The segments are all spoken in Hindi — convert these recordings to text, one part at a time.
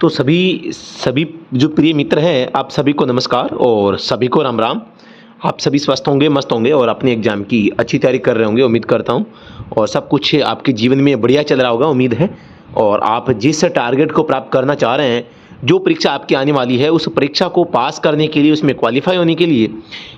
तो सभी सभी जो प्रिय मित्र हैं, आप सभी को नमस्कार और सभी को राम राम। आप सभी स्वस्थ होंगे, मस्त होंगे और अपने एग्जाम की अच्छी तैयारी कर रहे होंगे, उम्मीद करता हूँ। और सब कुछ आपके जीवन में बढ़िया चल रहा होगा, उम्मीद है। और आप जिस टारगेट को प्राप्त करना चाह रहे हैं, जो परीक्षा आपकी आने वाली है, उस परीक्षा को पास करने के लिए, उसमें क्वालिफाई होने के लिए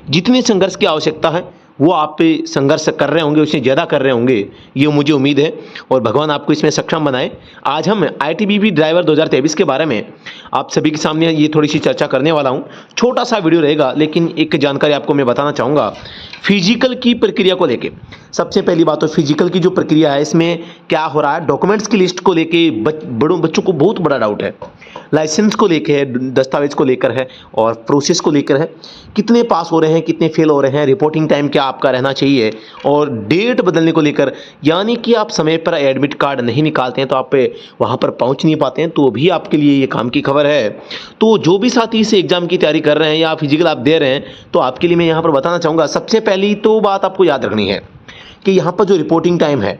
जितने संघर्ष की आवश्यकता है, वो आप पे संघर्ष कर रहे होंगे, उससे ज़्यादा कर रहे होंगे, ये मुझे उम्मीद है। और भगवान आपको इसमें सक्षम बनाए। आज हम आईटीबीपी ड्राइवर 2023 के बारे में आप सभी के सामने ये थोड़ी सी चर्चा करने वाला हूँ। छोटा सा वीडियो रहेगा, लेकिन एक जानकारी आपको मैं बताना चाहूँगा फिजिकल की प्रक्रिया को लेके। सबसे पहली बात तो फिजिकल की जो प्रक्रिया है, इसमें क्या हो रहा है, डॉक्यूमेंट्स की लिस्ट को लेके बड़ों बच्चों को बहुत बड़ा डाउट है। लाइसेंस को लेकर है, दस्तावेज को लेकर है और प्रोसेस को लेकर है। कितने पास हो रहे हैं, कितने फेल हो रहे हैं, रिपोर्टिंग टाइम क्या आपका रहना चाहिए, और डेट बदलने को लेकर, यानी कि आप समय पर एडमिट कार्ड नहीं निकालते हैं तो आप वहाँ पर पहुँच नहीं पाते हैं, तो भी आपके लिए ये काम की खबर है। तो जो भी साथी इस एग्जाम की तैयारी कर रहे हैं या फिजिकल आप दे रहे हैं, तो आपके लिए मैं यहाँ पर बताना चाहूँगा। सबसे पहली तो बात आपको याद रखनी है कि यहाँ पर जो रिपोर्टिंग टाइम है,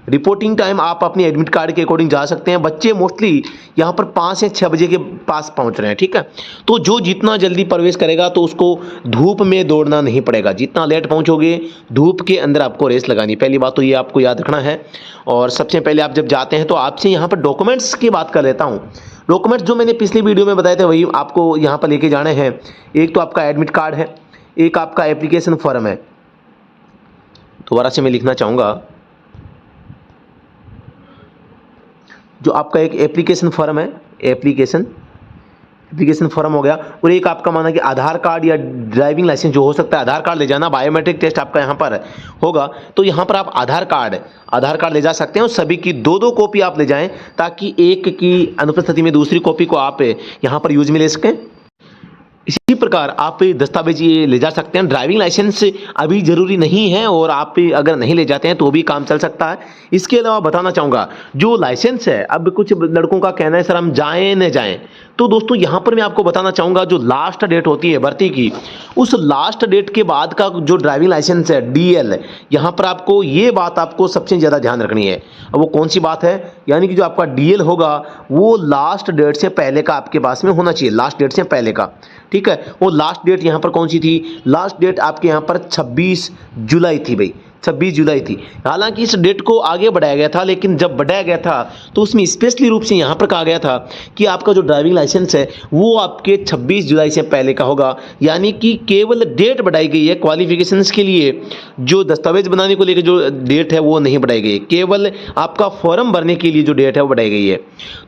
रिपोर्टिंग टाइम आप अपनी एडमिट कार्ड के अकॉर्डिंग जा सकते हैं। बच्चे मोस्टली यहाँ पर 5 से 6 बजे के पास पहुँच रहे हैं, ठीक है। तो जो जितना जल्दी प्रवेश करेगा तो उसको धूप में दौड़ना नहीं पड़ेगा। जितना लेट पहुँचोगे, धूप के अंदर आपको रेस लगानी। पहली बात तो ये आपको याद रखना है। और सबसे पहले आप जब जाते हैं तो आपसे यहाँ पर डॉक्यूमेंट्स की बात कर लेता हूँ। डॉक्यूमेंट्स जो मैंने पिछली वीडियो में बताए थे, वही आपको यहाँ पर लेके जाने हैं। एक तो आपका एडमिट कार्ड है, एक आपका एप्लीकेशन फॉर्म है। दोबारा से मैं लिखना चाहूँगा, जो आपका एक एप्लीकेशन फॉर्म है, एप्लीकेशन फॉर्म हो गया। और एक आपका माना कि आधार कार्ड या ड्राइविंग लाइसेंस जो हो सकता है, आधार कार्ड ले जाना। बायोमेट्रिक टेस्ट आपका यहाँ पर होगा, तो यहाँ पर आप आधार कार्ड ले जा सकते हैं। और सभी की 2-2 कॉपी आप ले जाएं, ताकि एक की अनुपस्थिति में दूसरी कॉपी को आप यहाँ पर यूज में ले सकें। इसी प्रकार आप दस्तावेज ये ले जा सकते हैं। ड्राइविंग लाइसेंस अभी ज़रूरी नहीं है, और आप अगर नहीं ले जाते हैं तो भी काम चल सकता है। इसके अलावा बताना चाहूँगा, जो लाइसेंस है, अब कुछ लड़कों का कहना है सर हम जाएं न जाएं, तो दोस्तों यहाँ पर मैं आपको बताना चाहूँगा, जो लास्ट डेट होती है भर्ती की, उस लास्ट डेट के बाद का जो ड्राइविंग लाइसेंस है, डीएल, यहाँ पर आपको ये बात आपको सबसे ज़्यादा ध्यान रखनी है। अब वो कौन सी बात है, यानी कि जो आपका डीएल होगा वो लास्ट डेट से पहले का आपके पास में होना चाहिए, लास्ट डेट से पहले का, ठीक है। वो लास्ट डेट यहाँ पर कौन सी थी, लास्ट डेट आपके यहाँ पर 26 जुलाई थी भाई, 26 जुलाई थी। हालांकि इस डेट को आगे बढ़ाया गया था, लेकिन जब बढ़ाया गया था तो उसमें स्पेशली रूप से यहाँ पर कहा गया था कि आपका जो ड्राइविंग लाइसेंस है वो आपके 26 जुलाई से पहले का होगा। यानी कि केवल डेट बढ़ाई गई है, क्वालिफिकेशंस के लिए जो दस्तावेज बनाने को लेकर जो डेट है वो नहीं बढ़ाई गई है, केवल आपका फॉर्म भरने के लिए जो डेट है वो बढ़ाई गई है।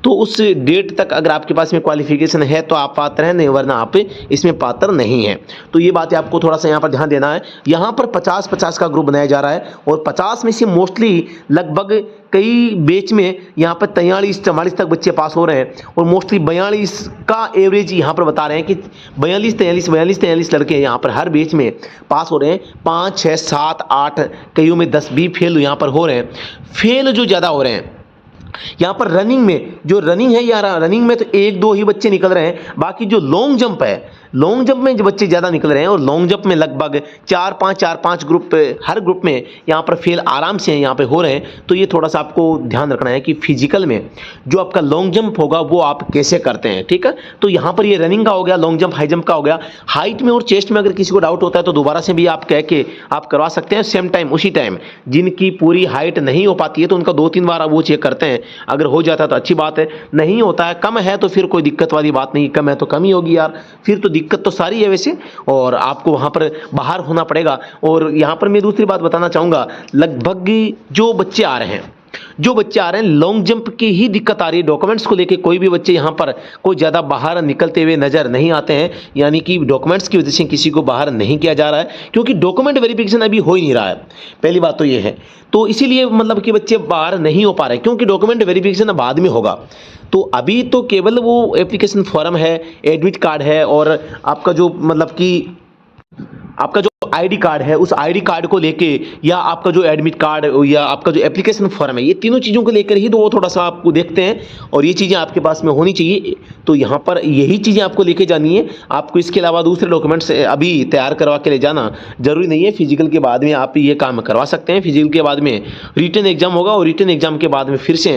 तो उस डेट तक अगर आपके पास में क्वालिफिकेशन है तो आप पात्र हैं, नहीं वरना आप इसमें पात्र नहीं है। तो ये बात आपको थोड़ा सा यहाँ पर ध्यान देना है। यहाँ पर 50-50 का ग्रुप बनाया जा रहा है, और 50 में से मोस्टली लगभग कई बैच में यहाँ पर 43-44 तक बच्चे पास हो रहे हैं, और मोस्टली 42 का एवरेज यहाँ पर बता रहे हैं कि 42-43 लड़के यहाँ पर हर बैच में पास हो रहे हैं। 5, 6, 7, 8, कईयों में 10 भी फेल यहाँ पर हो रहे हैं। फेल जो ज़्यादा हो रहे हैं यहाँ पर रनिंग में, जो रनिंग है यार, रनिंग में तो 1-2 ही बच्चे निकल रहे हैं। बाकी जो लॉन्ग जंप है, लॉन्ग जंप में जो बच्चे ज़्यादा निकल रहे हैं, और लॉन्ग जंप में लगभग 4-5 ग्रुप, हर ग्रुप में यहाँ पर फेल आराम से यहाँ पे हो रहे हैं। तो ये थोड़ा सा आपको ध्यान रखना है कि फिजिकल में जो आपका लॉन्ग जंप होगा वो आप कैसे करते हैं, ठीक है। तो यहाँ पर ये रनिंग का हो गया, लॉन्ग जंप, हाई जंप का हो गया। हाइट में और चेस्ट में अगर किसी को डाउट होता है तो दोबारा से भी आप कह के आप करवा सकते हैं, सेम टाइम, उसी टाइम। जिनकी पूरी हाइट नहीं हो पाती है तो उनका 2-3 बार वो चेक करते हैं। अगर हो जाता है तो अच्छी बात है, नहीं होता है, कम है तो फिर कोई दिक्कत वाली बात नहीं। कम है तो कम ही होगी यार, फिर तो दिक्कत तो सारी है वैसे, और आपको वहां पर बाहर होना पड़ेगा। और यहां पर मैं दूसरी बात बताना चाहूंगा, लगभग जो बच्चे आ रहे हैं लॉन्ग जंप की ही दिक्कत आ रही है। डॉक्यूमेंट्स को लेके कोई भी बच्चे यहाँ पर कोई ज़्यादा बाहर निकलते हुए नजर नहीं आते हैं, यानी कि डॉक्यूमेंट्स की वजह से किसी को बाहर नहीं किया जा रहा है, क्योंकि डॉक्यूमेंट वेरिफिकेशन अभी हो ही नहीं रहा है। पहली बात तो ये है, तो इसीलिए मतलब कि बच्चे बाहर नहीं हो पा रहे, क्योंकि डॉक्यूमेंट वेरिफिकेशन बाद में होगा। तो अभी तो केवल वो एप्लीकेशन फॉर्म है, एडमिट कार्ड है, और आपका जो मतलब कि आपका जो आईडी कार्ड है उस आईडी कार्ड को लेके या आपका जो एडमिट कार्ड या आपका जो एप्लीकेशन फॉर्म है, ये तीनों चीज़ों को लेकर ही तो वो थोड़ा सा आपको देखते हैं और ये चीज़ें आपके पास में होनी चाहिए। तो यहाँ पर यही चीज़ें आपको लेके जानी है। आपको इसके अलावा दूसरे डॉक्यूमेंट्स अभी तैयार करवा के ले जाना जरूरी नहीं है। फिजिकल के बाद में आप ये काम करवा सकते हैं। फिजिकल के बाद में रिटन एग्जाम होगा और रिटन एग्जाम के बाद में फिर से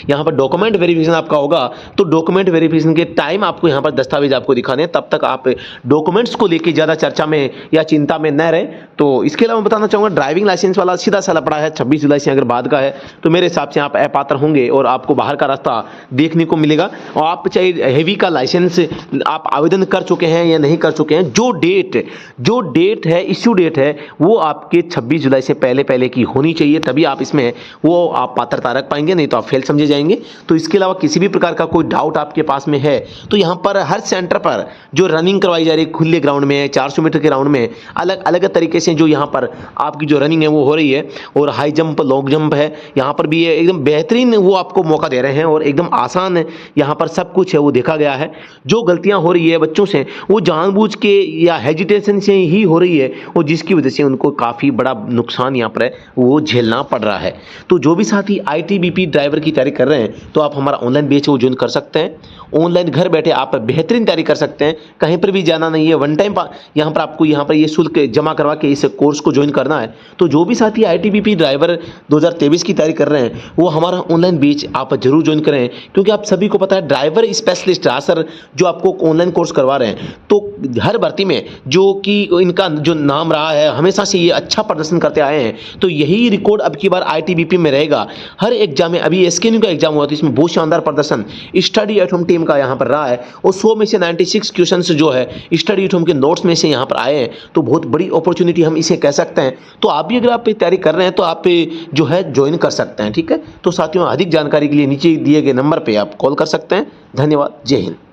यहाँ पर डॉक्यूमेंट वेरिफिकेशन आपका होगा। तो डॉक्यूमेंट वेरिफिकेशन के टाइम आपको यहाँ पर दस्तावेज आपको दिखाने हैं, तब तक आप डॉक्यूमेंट्स को लेके ज़्यादा चर्चा में या चिंता में न रहे। तो इसके अलावा मैं बताना चाहूँगा ड्राइविंग लाइसेंस वाला सीधा सा लफड़ा है। 26 जुलाई से अगर बाद का है तो मेरे हिसाब से आप अपात्र होंगे और आपको बाहर का रास्ता देखने को मिलेगा। और आप चाहे हेवी का लाइसेंस आप आवेदन कर चुके हैं या नहीं कर चुके हैं, जो डेट है, इश्यू डेट है, वो आपके 26 जुलाई से पहले की होनी चाहिए, तभी आप इसमें वो आप पात्रता रख पाएंगे, नहीं तो आप फेल समझे जाएंगे। तो इसके अलावा किसी भी प्रकार का कोई डाउट आपके पास में है तो यहाँ पर हर सेंटर पर जो रनिंग करवाई जा रही है खुले ग्राउंड में, 400 मीटर के राउंड में, अलग अलग तरीके से जो यहाँ पर आपकी जो रनिंग है वो हो रही है और हाई जंप, लॉन्ग जंप है, यहाँ पर भी ये एकदम बेहतरीन वो आपको मौका दे रहे हैं और एकदम आसान यहाँ पर सब कुछ है वो देखा गया है। जो गलतियाँ हो रही है बच्चों से वो जानबूझ के या हेजिटेशन से ही हो रही है और जिसकी वजह से उनको काफ़ी बड़ा नुकसान यहाँ पर है वो झेलना पड़ रहा है। तो जो भी साथी ITBP ड्राइवर की तैयारी कर रहे हैं तो आप हमारा ऑनलाइन बैच वो ज्वाइन कर सकते हैं। ऑनलाइन घर बैठे आप बेहतरीन तैयारी कर सकते हैं, कहीं पर भी जाना नहीं है। वन टाइम यहाँ पर आपको यहाँ पर ये शुल्क जमा करवा के इस कोर्स को ज्वाइन करना है। तो जो भी साथी ITBP ड्राइवर 2023 की तैयारी कर रहे हैं वो हमारा ऑनलाइन बैच आप जरूर ज्वाइन करें, क्योंकि आप सभी को पता है ड्राइवर स्पेशलिस्ट सर जो आपको ऑनलाइन कोर्स करवा रहे हैं तो हर भर्ती में जो कि इनका जो नाम रहा है हमेशा से ये अच्छा प्रदर्शन करते आए हैं, तो यही रिकॉर्ड अब की बार ITBP में रहेगा। हर एग्जाम में अभी SKNU का एग्जाम हुआ तो इसमें बहुत शानदार प्रदर्शन स्टडी एट होम टीम का यहाँ पर रहा है और 100 में से 96 क्वेश्चन जो है स्टडी एट होम के नोट्स में से यहाँ पर आए हैं। तो बहुत बड़ी अपॉर्चुनिटी हम इसे कह सकते हैं। तो आप भी अगर आप तैयारी कर रहे हैं तो आप जो है ज्वाइन कर सकते हैं। ठीक है, तो साथियों अधिक जानकारी के लिए नीचे दिए गए नंबर पर आप कॉल कर सकते हैं। धन्यवाद, जय हिंद।